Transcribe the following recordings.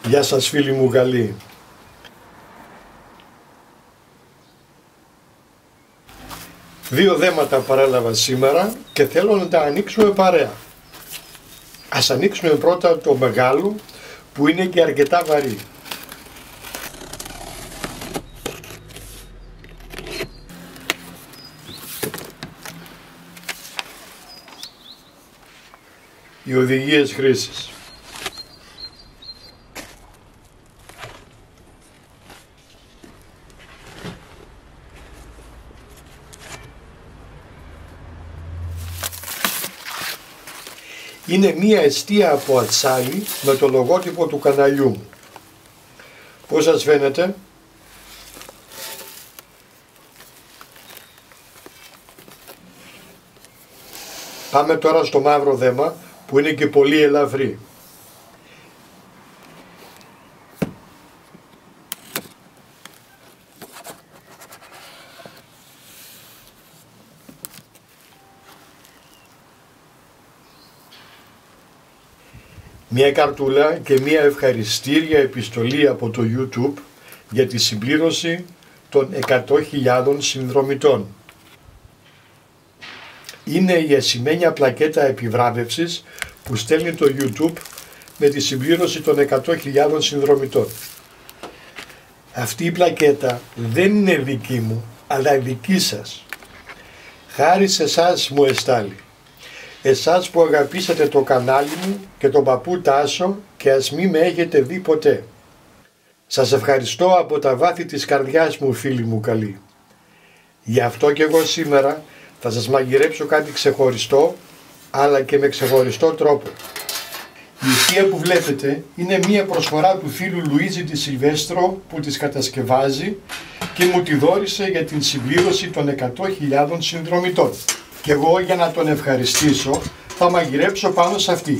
Γεια σας φίλοι μου καλοί. Δύο δέματα παρέλαβα σήμερα και θέλω να τα ανοίξουμε παρέα. Ας ανοίξουμε πρώτα το μεγάλο που είναι και αρκετά βαρύ. Οι οδηγίες χρήσης. Είναι μία εστία από ατσάλι με το λογότυπο του καναλιού μου. Πώς σας φαίνεται? Πάμε τώρα στο μαύρο δέμα που είναι και πολύ ελαφρύ. Μια καρτούλα και μια ευχαριστήρια επιστολή από το YouTube για τη συμπλήρωση των 100.000 συνδρομητών. Είναι η ασημένια πλακέτα επιβράβευσης που στέλνει το YouTube με τη συμπλήρωση των 100.000 συνδρομητών. Αυτή η πλακέτα δεν είναι δική μου, αλλά δική σας. Χάρη σε εσάς μου εστάλει. Εσάς που αγαπήσατε το κανάλι μου και τον παππού Τάσο και ας μη με έχετε δει ποτέ. Σας ευχαριστώ από τα βάθη της καρδιάς μου φίλοι μου καλοί. Γι' αυτό και εγώ σήμερα θα σας μαγειρέψω κάτι ξεχωριστό, αλλά και με ξεχωριστό τρόπο. Η εστία που βλέπετε είναι μία προσφορά του φίλου Λουίτζι Ντι Σιλβέστρο που τις κατασκευάζει και μου τη δώρισε για την συμπλήρωση των 100.000 συνδρομητών. Και εγώ για να τον ευχαριστήσω θα μαγειρέψω πάνω σε αυτή.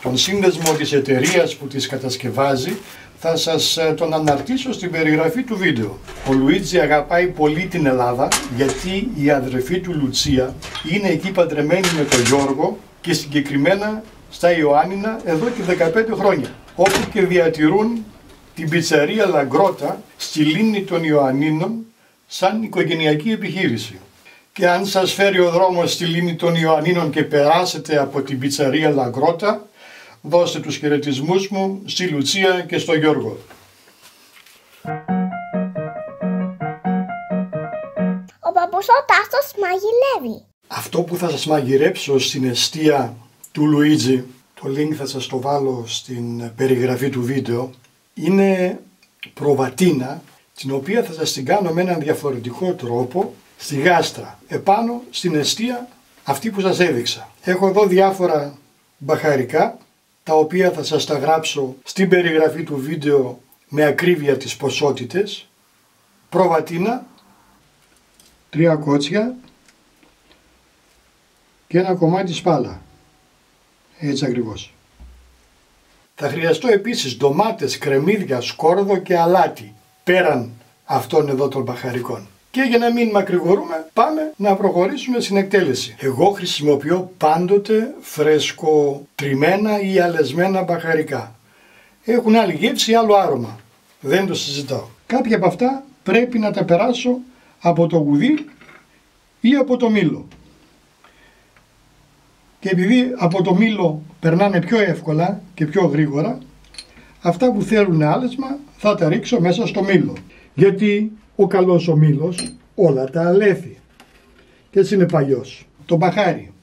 Τον σύνδεσμο της εταιρείας που τις κατασκευάζει θα σας τον αναρτήσω στην περιγραφή του βίντεο. Ο Λουίτζι αγαπάει πολύ την Ελλάδα γιατί η αδερφή του Λουτσία είναι εκεί παντρεμένη με τον Γιώργο και συγκεκριμένα στα Ιωάννινα εδώ και 15 χρόνια, όπου και διατηρούν την πιτσαρία Λαγκρότα στη λίμνη των Ιωαννίνων σαν οικογενειακή επιχείρηση. Και αν σας φέρει ο δρόμος στη λίμνη των Ιωαννίνων και περάσετε από την πιτσαρία Λαγκρότα, δώστε τους χαιρετισμούς μου στη Λουτσία και στο Γιώργο. Ο παππούς ο Τάσος μαγειρεύει. Αυτό που θα σας μαγειρέψω στην εστία του Λουίτζι, το link θα σας το βάλω στην περιγραφή του βίντεο, είναι προβατίνα, την οποία θα σας την κάνω με έναν διαφορετικό τρόπο στη γάστρα, επάνω στην εστία αυτή που σας έδειξα. Έχω εδώ διάφορα μπαχαρικά, τα οποία θα σας τα γράψω στην περιγραφή του βίντεο με ακρίβεια τις ποσότητες. Προβατίνα, 3 κότσια και ένα κομμάτι σπάλα. Έτσι ακριβώς. Θα χρειαστώ επίσης ντομάτες, κρεμμύδια, σκόρδο και αλάτι, πέραν αυτών εδώ των μπαχαρικών. Και για να μην μακρηγορούμε, πάμε να προχωρήσουμε στην εκτέλεση. Εγώ χρησιμοποιώ πάντοτε φρεσκοτριμμένα ή αλεσμένα μπαχαρικά. Έχουν άλλη γεύση, άλλο άρωμα. Δεν το συζητάω. Κάποια από αυτά πρέπει να τα περάσω από το γουδί ή από το μήλο. Και επειδή από το μήλο περνάνε πιο εύκολα και πιο γρήγορα, αυτά που θέλουν άλεσμα θα τα ρίξω μέσα στο μήλο. Γιατί ο καλός ο μήλος όλα τα αλέθη. Και έτσι είναι παλιός. Το μπαχάρι,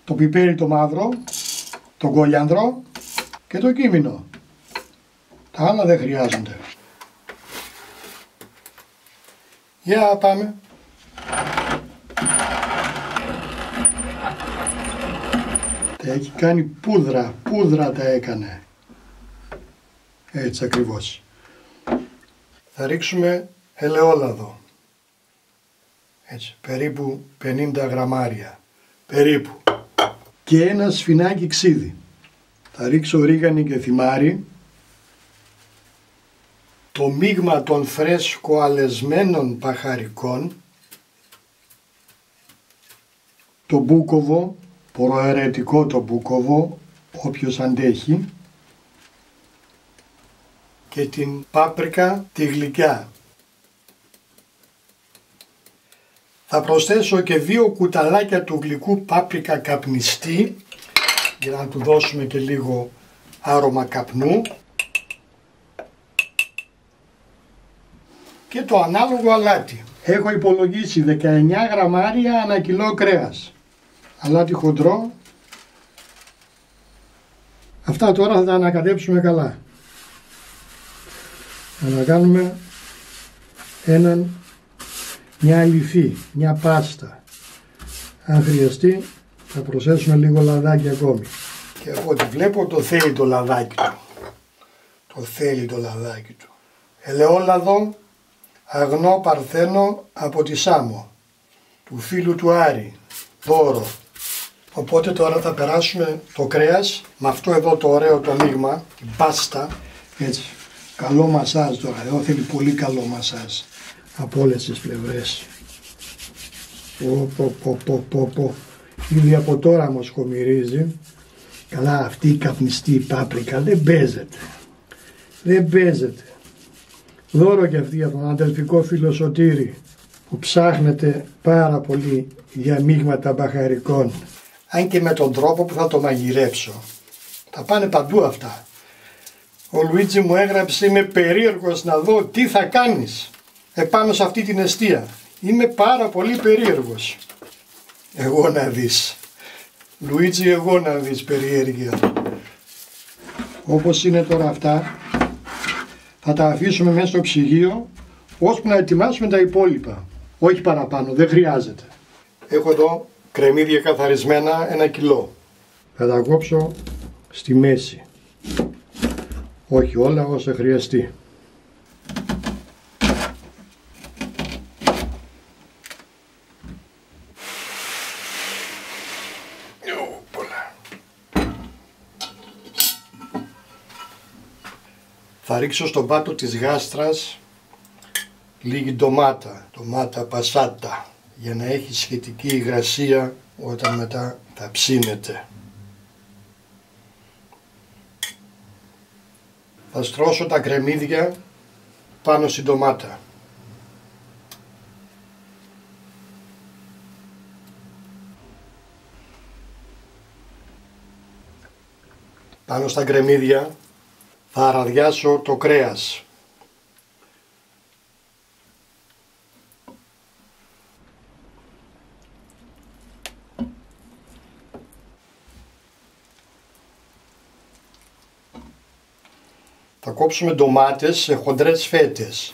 το πιπέρι το μαύρο, το κολιανδρό και το κίμινο. Τα άλλα δεν χρειάζονται. Για πάμε. Τα έχει κάνει πούδρα, πούδρα τα έκανε. Έτσι ακριβώς. Θα ρίξουμε ελαιόλαδο. Έτσι, περίπου 50 γραμμάρια. Περίπου. Και ένα σφινάκι ξύδι. Θα ρίξω ρίγανη και θυμάρι. Το μείγμα των φρέσκο-αλεσμένων μπαχαρικών. Το μπούκοβο, προαιρετικό το μπούκοβο, όποιος αντέχει. και την πάπρικα τη γλυκιά. Θα προσθέσω και 2 κουταλάκια του γλυκού πάπρικα καπνιστή για να του δώσουμε και λίγο άρωμα καπνού και το ανάλογο αλάτι. Έχω υπολογίσει 19 γραμμάρια ανά κιλό κρέας. Αλάτι χοντρό. Αυτά τώρα θα τα ανακατέψουμε καλά. Θα να κάνουμε μια αληφή, μια πάστα. Αν χρειαστεί θα προσθέσουμε λίγο λαδάκι ακόμη. Και από ό,τι βλέπω το θέλει το λαδάκι του. Το θέλει το λαδάκι του. Ελαιόλαδο αγνό παρθένο από τη Σάμο, του φίλου του Άρη, δώρο. Οπότε τώρα θα περάσουμε το κρέας με αυτό εδώ το ωραίο το μείγμα, την πάστα, έτσι. Καλό μασάζ τώρα, εδώ θέλει πολύ καλό μασάζ από όλες τις πλευρές. Ήδη από τώρα μας χωμυρίζει. Καλά, αυτή η καπνιστή πάπρικα δεν παίζεται. Δεν παίζεται. Δώρο και αυτή για τον αδελφικό φίλο Σωτήρη που ψάχνεται πάρα πολύ για μείγματα μπαχαρικών. Αν και με τον τρόπο που θα το μαγειρέψω. Θα πάνε παντού αυτά. Ο Λουίτζι μου έγραψε, είμαι περίεργος να δω τι θα κάνεις επάνω σε αυτή την εστία. Είμαι πάρα πολύ περίεργος. Εγώ να δεις. Λουίτζι, εγώ να δεις περιέργεια. Όπως είναι τώρα αυτά, θα τα αφήσουμε μέσα στο ψυγείο ώσπου να ετοιμάσουμε τα υπόλοιπα. Όχι παραπάνω, δεν χρειάζεται. Έχω εδώ κρεμμύδια καθαρισμένα 1 κιλό. Θα τα κόψω στη μέση. Όχι όλα, όσα χρειαστεί. Θα ρίξω στον πάτο της γάστρας λίγη ντομάτα πασάτα, για να έχει σχετική υγρασία όταν μετά θα ψήνεται. Θα στρώσω τα κρεμμύδια πάνω στην ντομάτα. Πάνω στα κρεμμύδια θα αραδιάσω το κρέας. Θα κόψουμε ντομάτες σε χοντρές φέτες,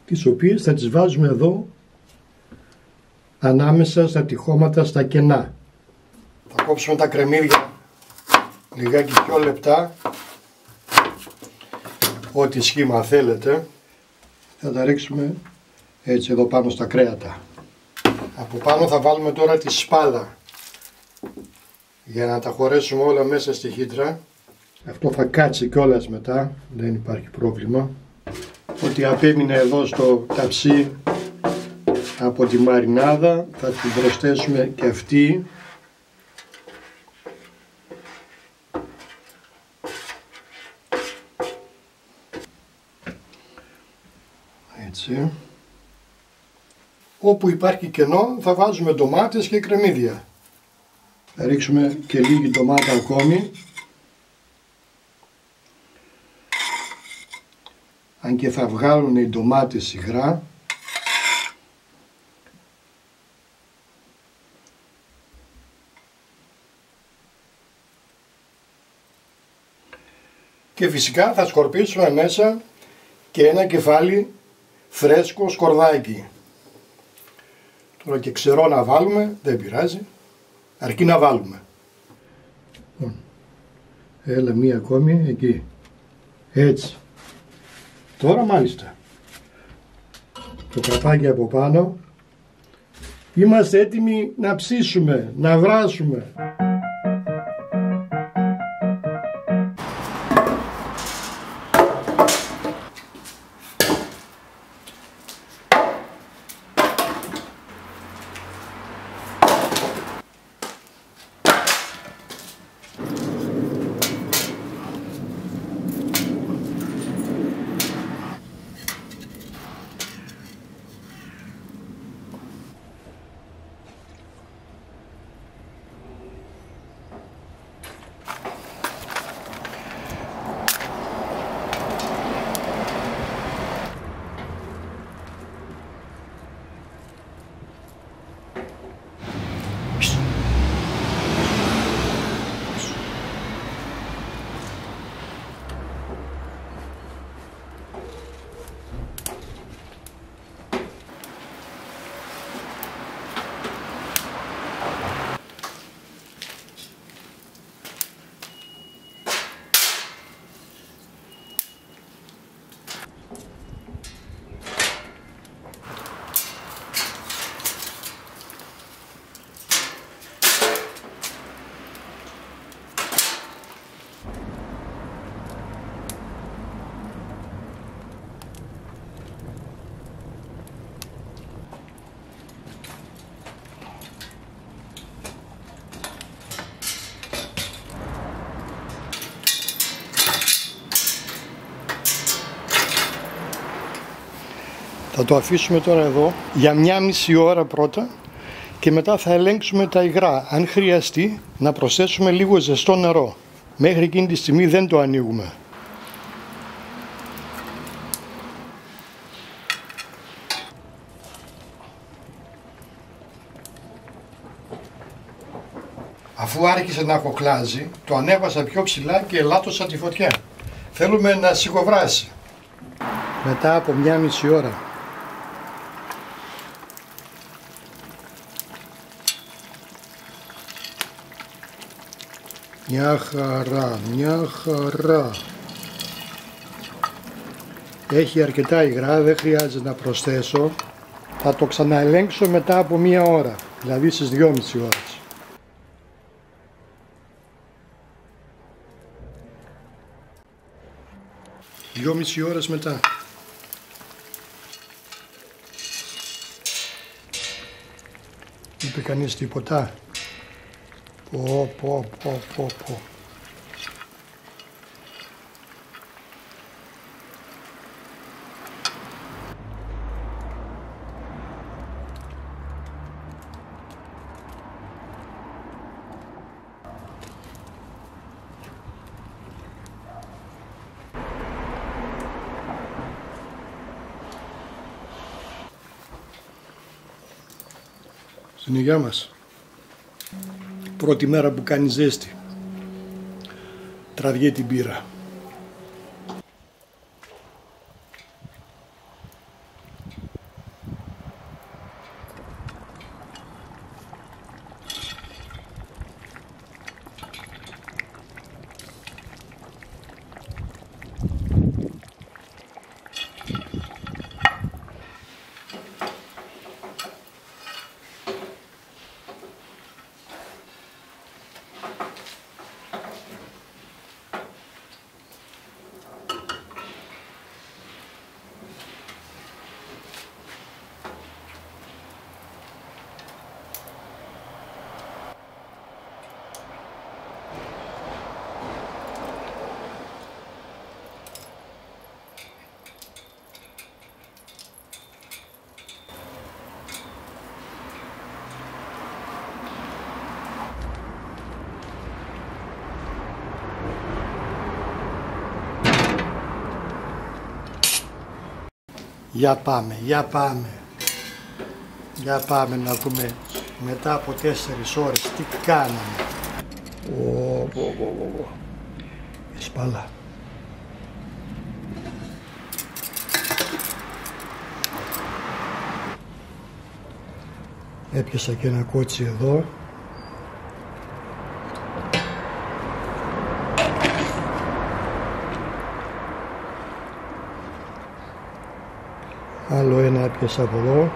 τις οποίες θα τις βάζουμε εδώ ανάμεσα στα τυχώματα, στα κενά. Θα κόψουμε τα κρεμμύδια λιγάκι πιο λεπτά, ό,τι σχήμα θέλετε. Θα τα ρίξουμε έτσι εδώ πάνω στα κρέατα. Από πάνω θα βάλουμε τώρα τη σπάλα για να τα χωρέσουμε όλα μέσα στη χύτρα. Αυτό θα κάτσει κιόλας μετά, δεν υπάρχει πρόβλημα. Ό,τι απέμεινε εδώ στο ταψί από τη μαρινάδα θα την προσθέσουμε και αυτή. Έτσι. Όπου υπάρχει κενό θα βάζουμε ντομάτες και κρεμμύδια. Θα ρίξουμε και λίγη ντομάτα ακόμη. Αν και θα βγάλουν οι ντομάτες υγρά. Και φυσικά θα σκορπίσουμε μέσα και ένα κεφάλι φρέσκο σκορδάκι. Τώρα και ξερό να βάλουμε, δεν πειράζει, αρκεί να βάλουμε. Έλα μία ακόμη εκεί. Έτσι. Τώρα μάλιστα. Το καπάκι από πάνω. Είμαστε έτοιμοι να ψήσουμε, να βράσουμε. Θα το αφήσουμε τώρα εδώ για 1,5 ώρα πρώτα και μετά θα ελέγξουμε τα υγρά. Αν χρειαστεί να προσθέσουμε λίγο ζεστό νερό. Μέχρι εκείνη τη στιγμή δεν το ανοίγουμε. Αφού άρχισε να κοκλάζει, το ανέβασα πιο ψηλά και ελάττωσα τη φωτιά. Θέλουμε να σιγοβράσει. Μετά από 1,5 ώρα. Μια χαρά, μια χαρά. Έχει αρκετά υγρά, δεν χρειάζεται να προσθέσω. Θα το ξαναελέγξω μετά από 1 ώρα, δηλαδή στις 2,5 ώρες. 2,5 ώρες μετά. Είπε κανείς τίποτα? Πω. Στην υγειά μας. Πρώτη μέρα που κάνει ζέστη. Τραβιέται την πύρα. Για πάμε να δούμε μετά από 4 ώρες τι κάναμε. Σπάλα. Έπιασα και ένα κότσι εδώ. Άλλο ένα έπιασα από εδώ.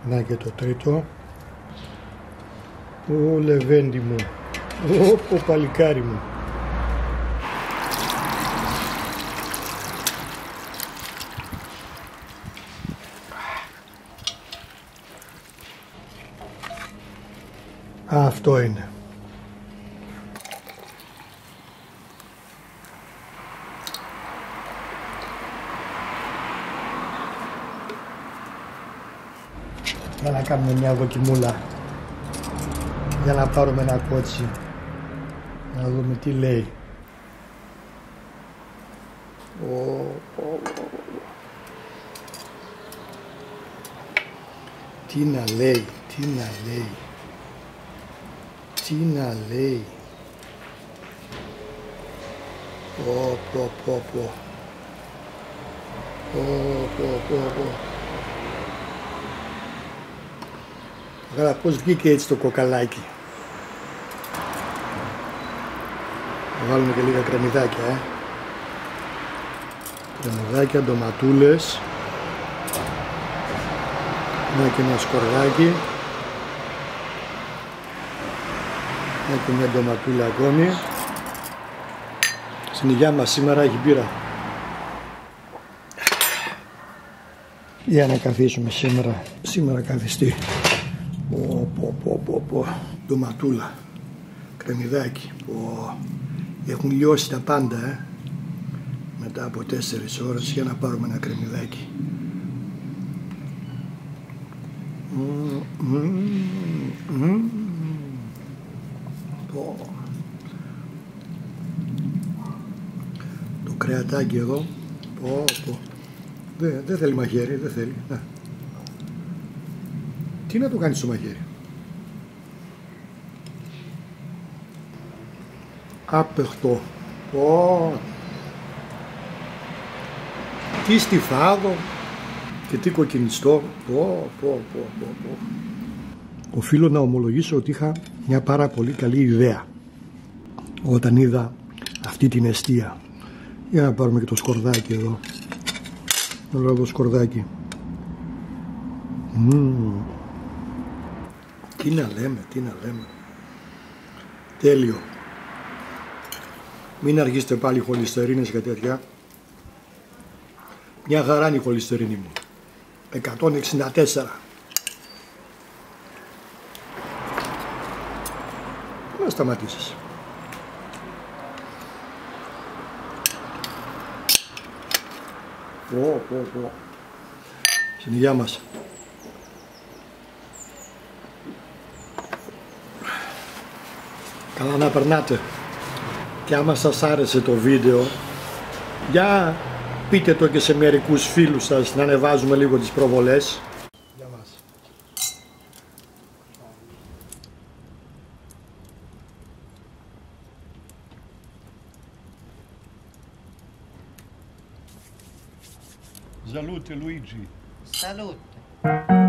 Να και το τρίτο. Ω λεβέντι μου. Ω παλικάρι μου. Αυτό είναι. Για να κάνουμε μια δοκιμούλα. Για να πάρουμε ένα κότσι. Να δούμε τι λέει. Τι να λέει. Άρα πώς βγήκε έτσι το κοκαλάκι. Θα βάλουμε και λίγα κρεμμυδάκια. Κρεμμυδάκια, ντοματούλες. Να και ένα σκορδάκι. Να και μια ντοματούλα ακόμη. Στην υγειά μας σήμερα έχει μπύρα. Για να καθίσουμε σήμερα καθιστεί. Ντοματούλα, κρεμμυδάκι. Έχουν λιώσει τα πάντα, μετά από 4 ώρες, για να πάρουμε ένα κρεμμυδάκι. Το κρεατάκι εδώ, δεν θέλει μαχαίρι, δεν θέλει. Τι να το κάνεις στο μαχαίρι? Άπεχτο. Τι στιφάδο και τι κοκκινιστό. Οφείλω να ομολογήσω ότι είχα μια πάρα πολύ καλή ιδέα όταν είδα αυτή την εστία. Για να πάρουμε και το σκορδάκι εδώ. Όλο το σκορδάκι. Τι να λέμε. Τέλειο. Μην αργήσετε πάλι χολυστερίνες και τέτοια. Μια χαρά είναι η χολυστερίνη μου. 164. Να σταματήσεις. Στην υγειά μας. Καλά να περνάτε. Και άμα σας άρεσε το βίντεο, για πείτε το και σε μερικούς φίλους σας να ανεβάζουμε λίγο τις προβολές. Για μας. Salute Luigi. Salute.